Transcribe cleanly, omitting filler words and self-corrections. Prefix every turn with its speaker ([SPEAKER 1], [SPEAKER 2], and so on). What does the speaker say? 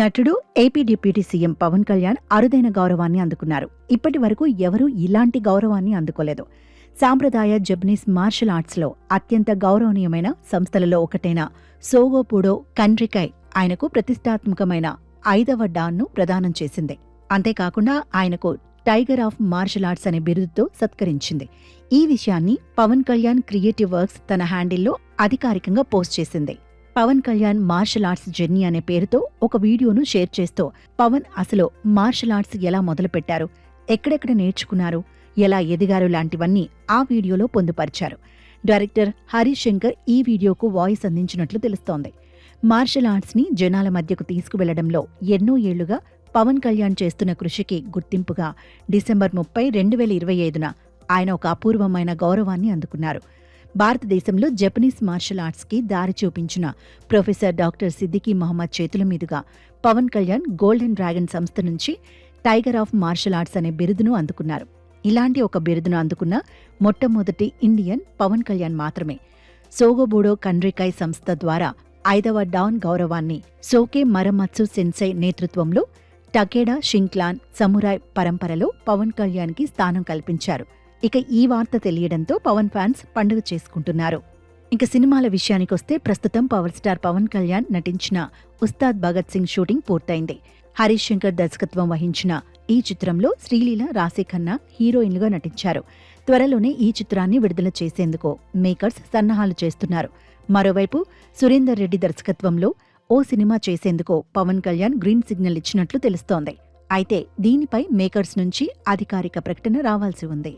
[SPEAKER 1] నటుడు AP deputy CM Pawan Kalyan అరుదైన గౌరవాన్ని అందుకున్నారు. ఇప్పటి వరకు ఎవరూ ఇలాంటి గౌరవాన్ని అందుకోలేదు. సాంప్రదాయ జపనీస్ మార్షల్ ఆర్ట్స్లో అత్యంత గౌరవనీయమైన సంస్థలలో ఒకటైన సోగోపుడో కండ్రికై ఆయనకు ప్రతిష్టాత్మకమైన 5వ డాన్ను ప్రదానం చేసింది. అంతేకాకుండా ఆయనకు టైగర్ ఆఫ్ మార్షల్ ఆర్ట్స్ అనే బిరుదుతో సత్కరించింది. ఈ విషయాన్ని పవన్ కళ్యాణ్ క్రియేటివ్ వర్క్స్ తన హ్యాండిల్లో అధికారికంగా పోస్ట్ చేసింది. Pawan Kalyan martial arts journey అనే పేరుతో ఒక వీడియోను షేర్ చేస్తూ పవన్ అసలు మార్షల్ ఆర్ట్స్ ఎలా మొదలుపెట్టారు, ఎక్కడెక్కడ నేర్చుకున్నారు, ఎలా ఎదిగారు లాంటివన్నీ ఆ వీడియోలో పొందుపరిచారు. డైరెక్టర్ హరీష్ శంకర్ ఈ వీడియోకు వాయిస్ అందించినట్లు తెలుస్తోంది. మార్షల్ ఆర్ట్స్ని జనాల మధ్యకు తీసుకువెళ్లడంలో ఎన్నో ఏళ్లుగా పవన్ కళ్యాణ్ చేస్తున్న కృషికి గుర్తింపుగా డిసెంబర్ 30, 2025న ఆయన ఒక అపూర్వమైన గౌరవాన్ని అందుకున్నారు. భారతదేశంలో జపనీస్ మార్షల్ ఆర్ట్స్కి దారి చూపించిన ప్రొఫెసర్ డాక్టర్ సిద్దికీ మహమ్మద్ చేతుల మీదుగా పవన్ కళ్యాణ్ గోల్డెన్ డ్రాగన్ సంస్థ నుంచి టైగర్ ఆఫ్ మార్షల్ ఆర్ట్స్ అనే బిరుదును అందుకున్నారు. ఇలాంటి ఒక బిరుదును అందుకున్న మొట్టమొదటి ఇండియన్ పవన్ కళ్యాణ్ మాత్రమే. సోగోబుడో కండ్రికై సంస్థ ద్వారా 5వ డాన్ గౌరవాన్ని సోకే మరమత్సు సెన్సై నేతృత్వంలో టకేడా షింక్లాన్ సమురాయ్ పరంపరలో పవన్ కళ్యాణ్కి స్థానం కల్పించారు. ఇక ఈ వార్త తెలియడంతో పవన్ ఫ్యాన్స్ పండుగ చేసుకుంటున్నారు. ఇక సినిమాల విషయానికొస్తే ప్రస్తుతం పవర్ స్టార్ పవన్ కళ్యాణ్ నటించిన ఉస్తాద్ భగత్ సింగ్ షూటింగ్ పూర్తయింది. హరీష్ శంకర్ దర్శకత్వం వహించిన ఈ చిత్రంలో శ్రీలీల, రాశీ ఖన్నా హీరోయిన్లుగా నటించారు. త్వరలోనే ఈ చిత్రాన్ని విడుదల చేసేందుకు మేకర్స్ సన్నాహాలు చేస్తున్నారు. మరోవైపు సురేందర్ రెడ్డి దర్శకత్వంలో ఓ సినిమా చేసేందుకు పవన్ కళ్యాణ్ గ్రీన్ సిగ్నల్ ఇచ్చినట్లు తెలుస్తోంది. అయితే దీనిపై మేకర్స్ నుంచి అధికారిక ప్రకటన రావాల్సి ఉంది.